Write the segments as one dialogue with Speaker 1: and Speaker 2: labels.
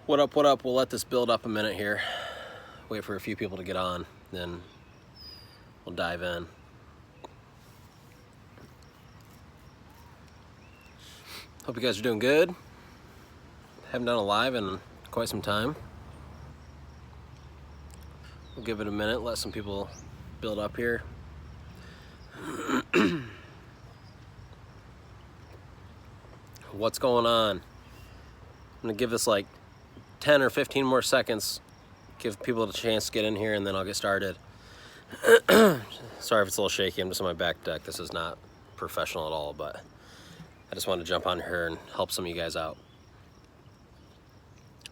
Speaker 1: What up, what up? We'll let this build up a minute here. Wait for a few people to get on, then we'll dive in. Hope you guys are doing good. Haven't done a live in quite some time. We'll give it a minute, let some people build up here. What's going on? I'm gonna give this like 10 or 15 more seconds, give people a chance to get in here, and then I'll get started. Sorry if it's a little shaky, I'm just on my back deck. This is not professional at all, but I just wanted to jump on here and help some of you guys out.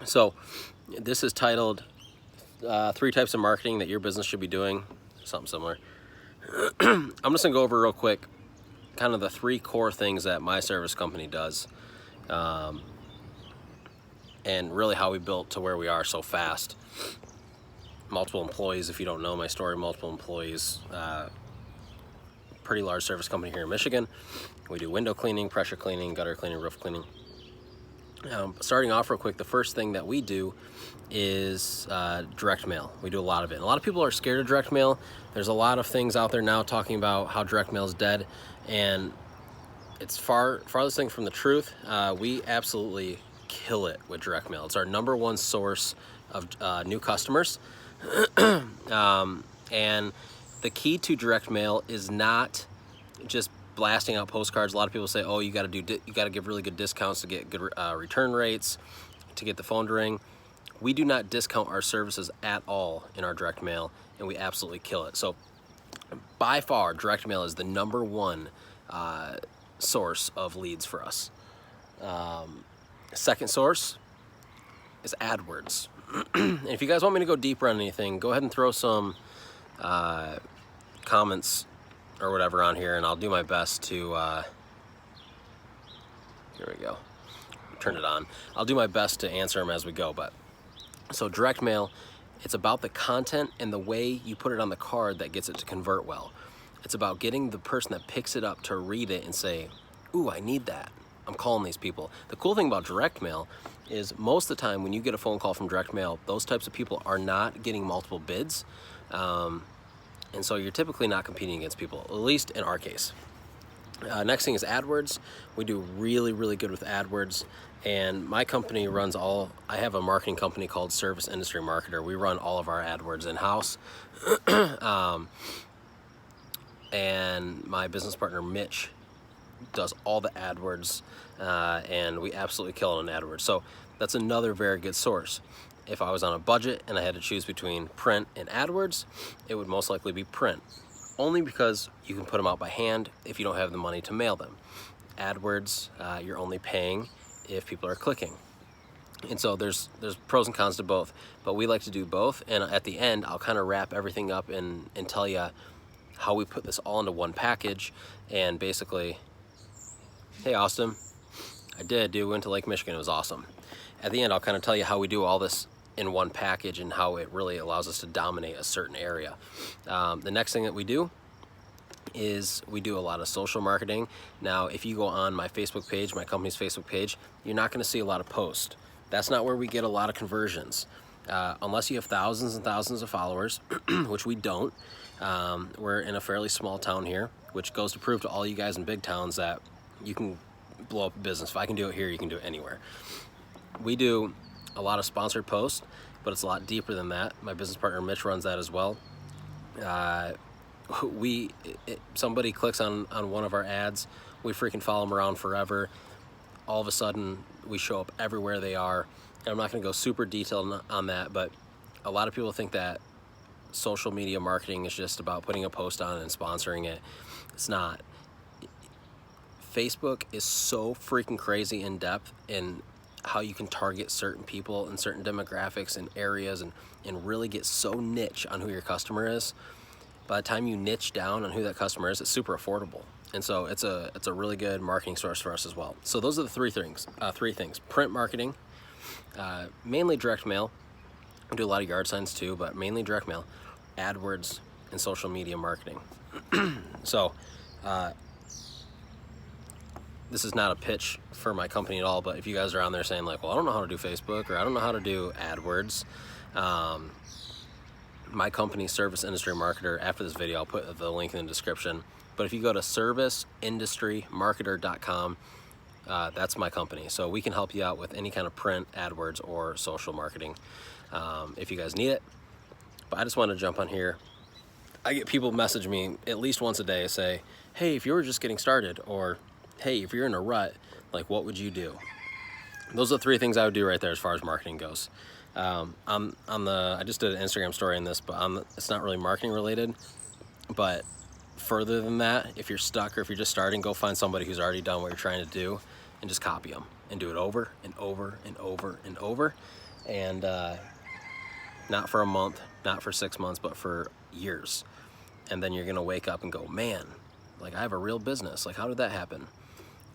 Speaker 1: So this is titled 3 types of marketing that your business should be doing, something similar. I'm just gonna go over real quick kind of the 3 core things that my service company does, and really how we built to where we are so fast. Multiple employees, if you don't know my story, multiple employees, pretty large service company here in Michigan. We do window cleaning, pressure cleaning, gutter cleaning, roof cleaning. Starting off real quick, the first thing that we do is direct mail. We do a lot of it. And a lot of people are scared of direct mail. There's a lot of things out there now talking about how direct mail is dead, and it's farthest thing from the truth. We absolutely kill it with direct mail. It's our #1 source of new customers. And the key to direct mail is not just blasting out postcards. A lot of people say, oh, you got to give really good discounts to get good return rates, to get the phone to ring. We do not discount our services at all in our direct mail, and we absolutely kill it. So by far, direct mail is the #1 source of leads for us. Second source is AdWords. And if you guys want me to go deeper on anything, go ahead and throw some comments or whatever on here, and I'll do my best to, here we go, turn it on. I'll do my best to answer them as we go. But so direct mail, it's about the content and the way you put it on the card that gets it to convert well. It's about getting the person that picks it up to read it and say, ooh, I need that. I'm calling these people. The cool thing about direct mail is most of the time when you get a phone call from direct mail, those types of people are not getting multiple bids. And so you're typically not competing against people, at least in our case. Next thing is AdWords. We do really, really good with AdWords. And my company runs I have a marketing company called Service Industry Marketer. We run all of our AdWords in-house. And my business partner, Mitch, does all the AdWords, and we absolutely kill it on AdWords. So that's another very good source. If I was on a budget and I had to choose between print and AdWords, it would most likely be print, only because you can put them out by hand if you don't have the money to mail them. AdWords, you're only paying if people are clicking. And so there's pros and cons to both, but we like to do both. And at the end, I'll kind of wrap everything up and tell you how we put this all into one package. And basically, hey Austin, I did, dude, went to Lake Michigan, it was awesome. At the end, I'll kind of tell you how we do all this in one package and how it really allows us to dominate a certain area. The next thing that we do is we do a lot of social marketing. Now, if you go on my Facebook page, my company's Facebook page, you're not gonna see a lot of posts. That's not where we get a lot of conversions. Unless you have thousands and thousands of followers, which we don't. We're in a fairly small town here, which goes to prove to all you guys in big towns that you can blow up a business. If I can do it here, you can do it anywhere. We do a lot of sponsored posts, but it's a lot deeper than that. My business partner Mitch runs that as well. Somebody clicks on one of our ads, we freaking follow them around forever. All of a sudden, we show up everywhere they are. And I'm not going to go super detailed on that, but a lot of people think that social media marketing is just about putting a post on and sponsoring it. It's not. Facebook is so freaking crazy in depth in how you can target certain people and certain demographics and areas and really get so niche on who your customer is. By the time you niche down on who that customer is, it's super affordable. And so it's a really good marketing source for us as well. So those are the three things. Print marketing, mainly direct mail. We do a lot of yard signs too, but mainly direct mail, AdWords, and social media marketing. So this is not a pitch for my company at all, but if you guys are on there saying like, well, I don't know how to do Facebook, or I don't know how to do AdWords, my company, Service Industry Marketer, after this video, I'll put the link in the description. But if you go to serviceindustrymarketer.com, that's my company. So we can help you out with any kind of print, AdWords, or social marketing if you guys need it. But I just want to jump on here. I get people message me at least once a day, say, hey, if you were just getting started, or hey, if you're in a rut, like, what would you do? Those are the 3 things I would do right there as far as marketing goes. I just did an Instagram story on this, but it's not really marketing related. But further than that, if you're stuck or if you're just starting, go find somebody who's already done what you're trying to do and just copy them and do it over and over and over and over. And not for a month, not for 6 months, but for years. And then you're gonna wake up and go, man, like, I have a real business. Like, how did that happen?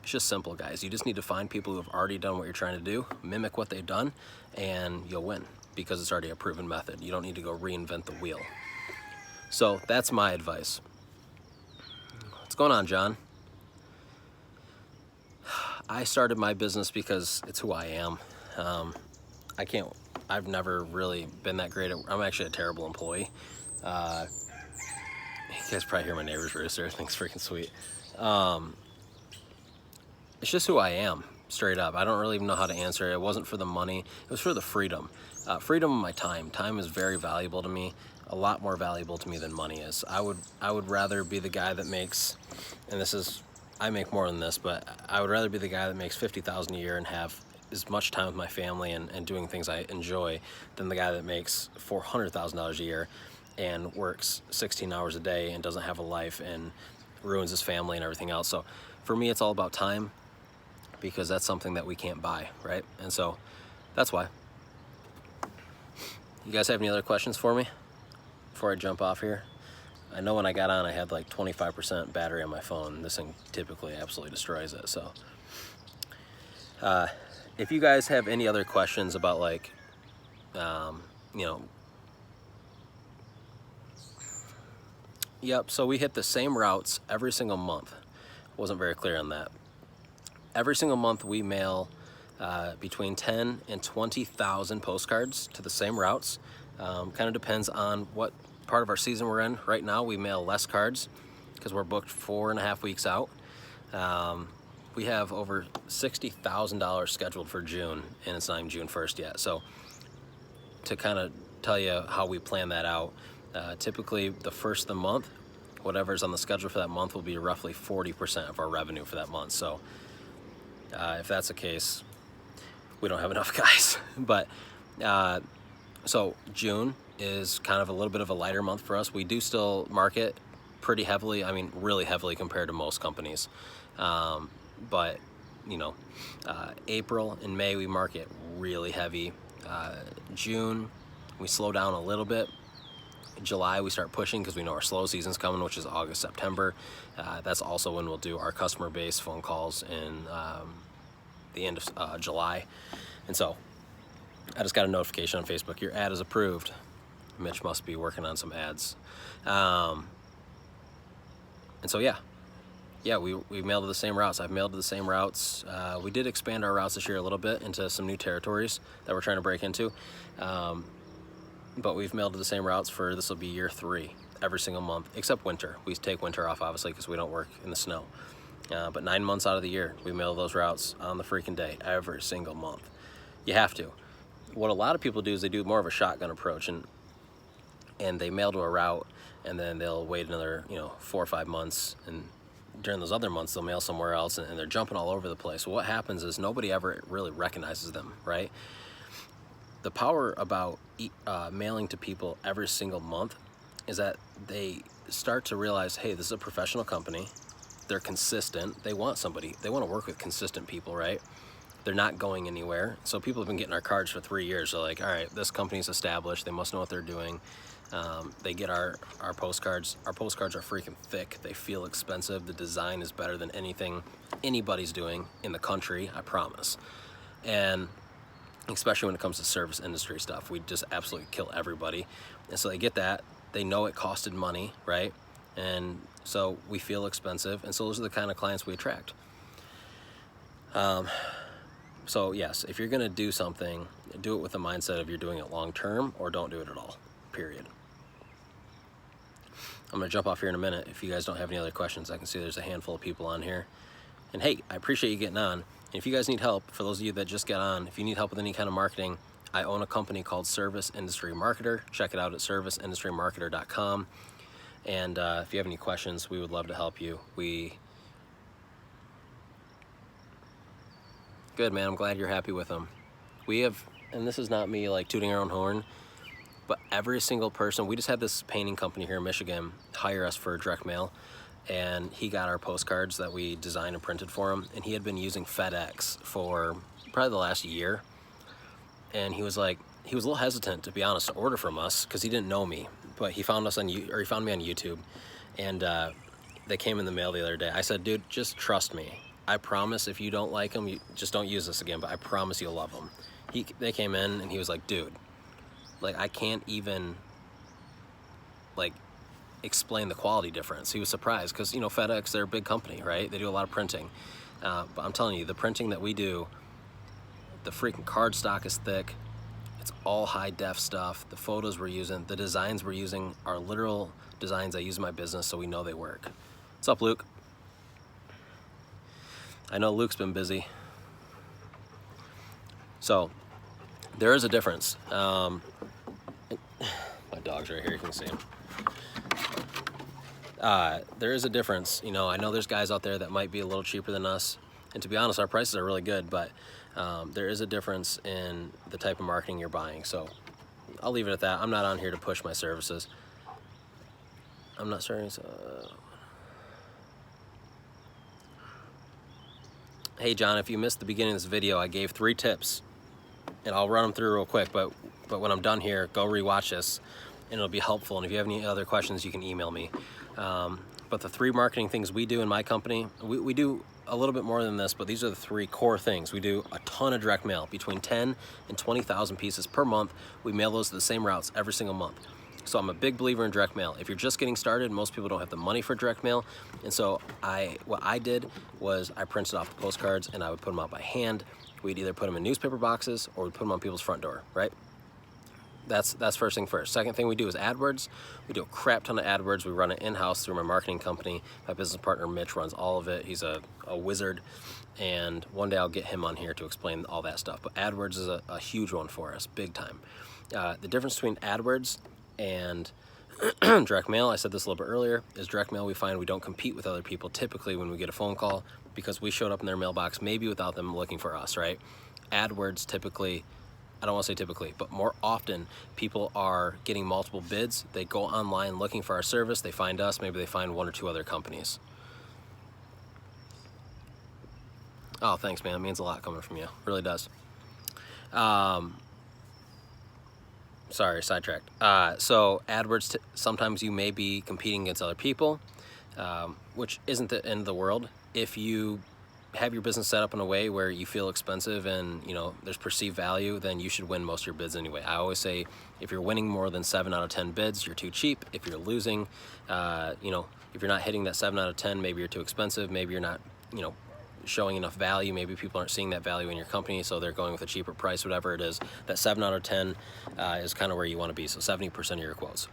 Speaker 1: It's just simple, guys. You just need to find people who have already done what you're trying to do, mimic what they've done, and you'll win, because it's already a proven method. You don't need to go reinvent the wheel. So that's my advice. What's going on, John? I started my business because it's who I am. I've never really been that great I'm actually a terrible employee. You guys probably hear my neighbor's rooster. Thing's freaking sweet. It's just who I am, straight up. I don't really even know how to answer it. It wasn't for the money. It was for the freedom. Freedom of my time. Time is very valuable to me, a lot more valuable to me than money is. I would rather be the guy that makes, and I make more than this, but I would rather be the guy that makes $50,000 a year and have as much time with my family and doing things I enjoy than the guy that makes $400,000 a year and works 16 hours a day and doesn't have a life and ruins his family and everything else. So for me, it's all about time, because that's something that we can't buy, right? And so that's why. You guys have any other questions for me before I jump off here? I know when I got on, I had like 25% battery on my phone. This thing typically absolutely destroys it. So if you guys have any other questions about, like, yep, so we hit the same routes every single month. Wasn't very clear on that. Every single month we mail between 10 and 20,000 postcards to the same routes. Kind of depends on what part of our season we're in. Right now we mail less cards because we're booked 4.5 weeks out. We have over $60,000 scheduled for June, and it's not even June 1st yet. So to kind of tell you how we plan that out, typically the first of the month, whatever's on the schedule for that month will be roughly 40% of our revenue for that month. So if that's the case, we don't have enough guys. But so June is kind of a little bit of a lighter month for us. We do still market pretty heavily, I mean really heavily compared to most companies. But April and May we market really heavy. June we slow down a little bit. July we start pushing because we know our slow season's coming, which is August, September. That's also when we'll do our customer base phone calls in the end of July. And so I just got a notification on Facebook, your ad is approved. Mitch must be working on some ads. And so yeah, we mailed to the same routes. I've mailed to the same routes. We did expand our routes this year a little bit into some new territories that we're trying to break into. But we've mailed to the same routes for, this will be year 3, every single month, except winter. We take winter off, obviously, because we don't work in the snow. But 9 months out of the year, we mail those routes on the freaking day, every single month. You have to. What a lot of people do is they do more of a shotgun approach, and they mail to a route, and then they'll wait another 4 or 5 months, and during those other months they'll mail somewhere else, and they're jumping all over the place. Well, what happens is nobody ever really recognizes them, right? The power about mailing to people every single month is that they start to realize, hey, this is a professional company. They're consistent. They want to work with consistent people, right? They're not going anywhere. So people have been getting our cards for 3 years. They're like, all right, this company's established. They must know what they're doing. They get our postcards. Our postcards are freaking thick. They feel expensive. The design is better than anything anybody's doing in the country, I promise. And especially when it comes to service industry stuff, we just absolutely kill everybody. And so they get that. They know it costed money, right? And so we feel expensive. And so those are the kind of clients we attract. So yes, if you're gonna do something, do it with the mindset of you're doing it long term, or don't do it at all, period. I'm gonna jump off here in a minute. If you guys don't have any other questions, I can see there's a handful of people on here. And hey, I appreciate you getting on. And if you guys need help, for those of you that just got on, if you need help with any kind of marketing, I own a company called Service Industry Marketer. Check it out at serviceindustrymarketer.com. And if you have any questions, we would love to help you. Good, man. I'm glad you're happy with them. We have, and this is not me like tooting our own horn, but every single person, we just had this painting company here in Michigan hire us for direct mail, and he got our postcards that we designed and printed for him, and he had been using FedEx for probably the last year, and he was a little hesitant, to be honest, to order from us because he didn't know me, but he found us he found me on YouTube, and they came in the mail the other day. I said, dude, just trust me. I promise if you don't like them, you just don't use this again, but I promise you'll love them. They came in and he was like, dude, like I can't even like explain the quality difference. He was surprised because, you know, FedEx, they're a big company, right? They do a lot of printing. But I'm telling you, the printing that we do, the freaking card stock is thick. It's all high def stuff. The photos we're using, the designs we're using are literal designs I use in my business, so we know they work. What's up, Luke? I know Luke's been busy. So there is a difference. My dog's right here, you can see him. There is a difference. You know, I know there's guys out there that might be a little cheaper than us. And to be honest, our prices are really good, but there is a difference in the type of marketing you're buying. So I'll leave it at that. I'm not on here to push my services. I'm not starting. Hey John, if you missed the beginning of this video, I gave 3 tips, and I'll run them through real quick, but when I'm done here, go rewatch this, and it'll be helpful. And if you have any other questions, you can email me. But the 3 marketing things we do in my company, we do a little bit more than this, but these are the 3 core things. We do a ton of direct mail, between 10 and 20,000 pieces per month. We mail those to the same routes every single month. So I'm a big believer in direct mail. If you're just getting started, most people don't have the money for direct mail. And so what I did was I printed off the postcards and I would put them out by hand. We'd either put them in newspaper boxes or we'd put them on people's front door, right? That's first thing first. Second thing we do is AdWords. We do a crap ton of AdWords. We run it in-house through my marketing company. My business partner, Mitch, runs all of it. He's a wizard. And one day I'll get him on here to explain all that stuff. But AdWords is a huge one for us, big time. The difference between AdWords and direct mail, I said this a little bit earlier, is direct mail we find we don't compete with other people typically when we get a phone call because we showed up in their mailbox maybe without them looking for us, right? AdWords typically, I don't want to say typically, but more often people are getting multiple bids. They go online looking for our service, they find us, maybe they find 1 or 2 other companies. Oh, thanks, man. It means a lot coming from you. It really does. Sorry, sidetracked. So AdWords, sometimes you may be competing against other people, which isn't the end of the world. If you have your business set up in a way where you feel expensive and, you know, there's perceived value, then you should win most of your bids anyway. I always say if you're winning more than 7 out of 10 bids, you're too cheap. If you're losing, you know, if you're not hitting that 7 out of 10, maybe you're too expensive. Maybe you're not, you know, showing enough value. Maybe people aren't seeing that value in your company, so they're going with a cheaper price, whatever it is. That 7 out of 10 is kind of where you want to be, so 70% of your quotes.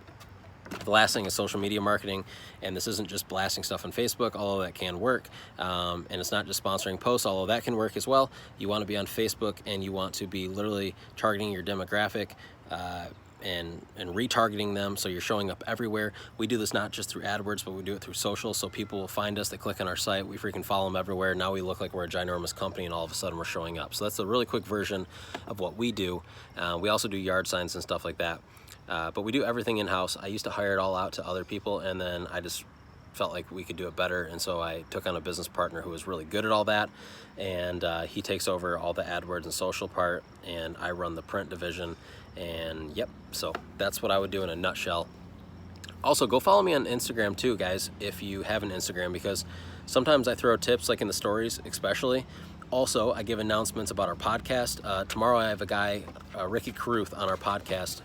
Speaker 1: The last thing is social media marketing, and this isn't just blasting stuff on Facebook, although that can work, and it's not just sponsoring posts, although that can work as well. You want to be on Facebook, and you want to be literally targeting your demographic, and retargeting them, so you're showing up everywhere. We do this not just through AdWords, but we do it through social, so people will find us, they click on our site, we freaking follow them everywhere. Now we look like we're a ginormous company, and all of a sudden we're showing up. So that's a really quick version of what we do. We also do yard signs and stuff like that, but we do everything in-house. I used to hire it all out to other people, and then I just felt like we could do it better, and so I took on a business partner who was really good at all that, and he takes over all the AdWords and social part, and I run the print division. And yep, so that's what I would do in a nutshell. Also, go follow me on Instagram too, guys, if you have an Instagram, because sometimes I throw tips, like in the stories especially. Also, I give announcements about our podcast. Tomorrow I have a guy, Ricky Caruth, on our podcast.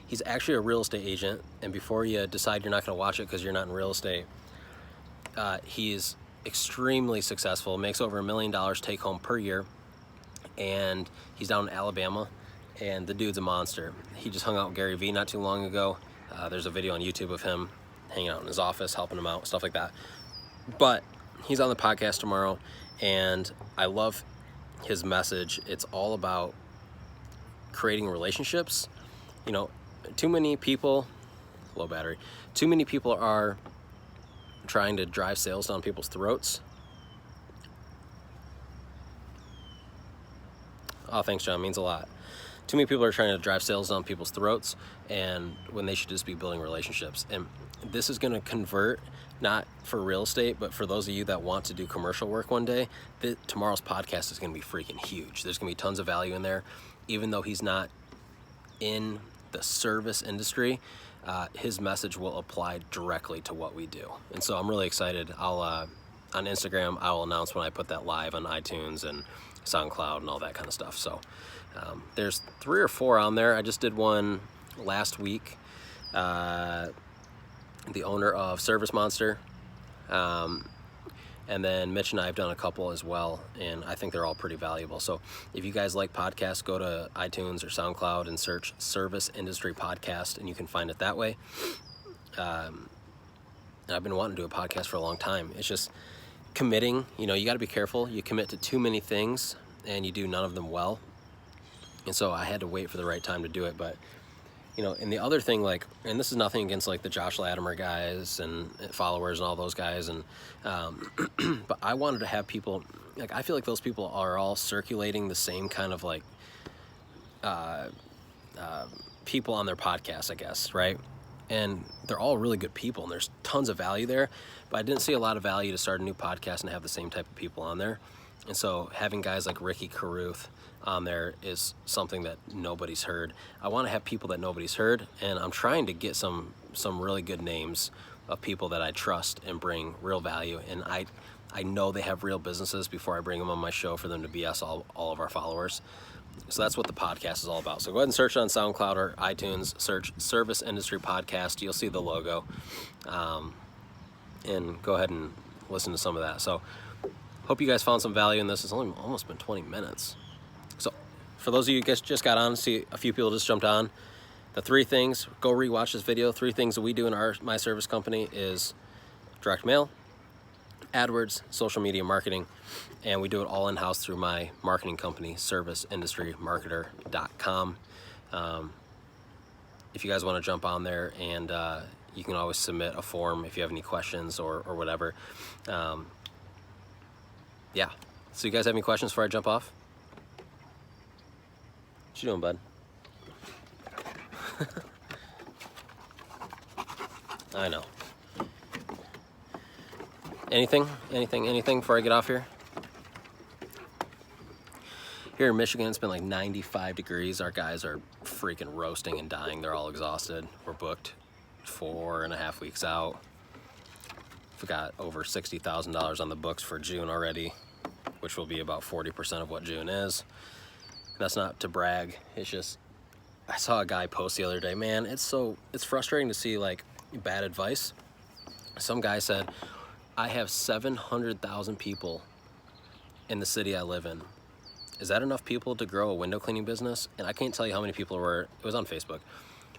Speaker 1: He's actually a real estate agent, and before you decide you're not going to watch it because you're not in real estate, he's extremely successful, makes over $1 million take home per year, and he's down in Alabama, and the dude's a monster. He just hung out with Gary Vee not too long ago. There's a video on YouTube of him hanging out in his office, helping him out, stuff like that. But he's on the podcast tomorrow, and I love his message. It's all about creating relationships. You know, too many people, low battery, too many people are trying to drive sales down people's throats. Oh, thanks, John, means a lot. Too many people are trying to drive sales down people's throats, and when they should just be building relationships. And this is going to convert, not for real estate, but for those of you that want to do commercial work one day. Tomorrow's podcast is going to be freaking huge. There's going to be tons of value in there. Even though he's not in the service industry, his message will apply directly to what we do. And so I'm really excited. I'll on Instagram, I'll announce when I put that live on iTunes and SoundCloud and all that kind of stuff. So there's 3 or 4 on there. I just did one last week. The owner of Service Monster, and then Mitch and I have done a couple as well, and I think they're all pretty valuable. So if you guys like podcasts, go to iTunes or SoundCloud and search Service Industry Podcast, and you can find it that way. And I've been wanting to do a podcast for a long time. It's just committing. You know, you got to be careful. You commit to too many things and you do none of them well. And so I had to wait for the right time to do it. But you know, and the other thing, like, and this is nothing against like the Josh Latimer guys and followers and all those guys, and but I wanted to have people, like, I feel like those people are all circulating the same kind of like people on their podcast, I guess, right? And they're all really good people, and there's tons of value there, but I didn't see a lot of value to start a new podcast and have the same type of people on there. And so having guys like Ricky Carruth on there is something that nobody's heard. I want to have people that nobody's heard, and I'm trying to get some really good names of people that I trust and bring real value. And I know they have real businesses before I bring them on my show for them to BS all of our followers. So that's what the podcast is all about. So go ahead and search on SoundCloud or iTunes, search Service Industry Podcast. You'll see the logo, and go ahead and listen to some of that. So hope you guys found some value in this. It's only almost been 20 minutes. So for those of you guys just got on, see a few people just jumped on. The 3 things, go rewatch this video. 3 things that we do in my service company is direct mail, AdWords, social media marketing, and we do it all in-house through my marketing company, serviceindustrymarketer.com. If you guys want to jump on there, and you can always submit a form if you have any questions or whatever. Yeah. So you guys have any questions before I jump off? What you doing, bud? I know. Anything before I get off here? Here in Michigan, it's been like 95 degrees. Our guys are freaking roasting and dying. They're all exhausted. We're booked 4.5 weeks out. We've got over $60,000 on the books for June already, which will be about 40% of what June is. That's not to brag. It's just, I saw a guy post the other day, man, it's frustrating to see like bad advice. Some guy said, I have 700,000 people in the city I live in. Is that enough people to grow a window cleaning business? And I can't tell you how many people it was on Facebook,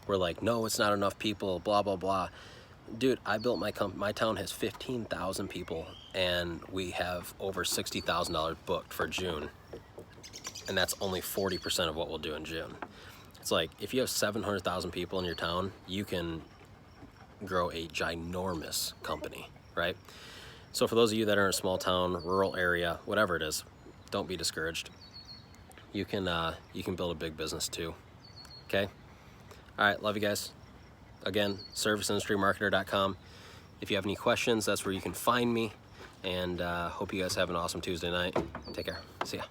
Speaker 1: were like, no, it's not enough people, blah, blah, blah. Dude, I built my town has 15,000 people, and we have over $60,000 booked for June. And that's only 40% of what we'll do in June. It's like, if you have 700,000 people in your town, you can grow a ginormous company, right? So for those of you that are in a small town, rural area, whatever it is, don't be discouraged. You can build a big business too. Okay? All right, love you guys. Again, serviceindustrymarketer.com. If you have any questions, that's where you can find me. And hope you guys have an awesome Tuesday night. Take care. See ya.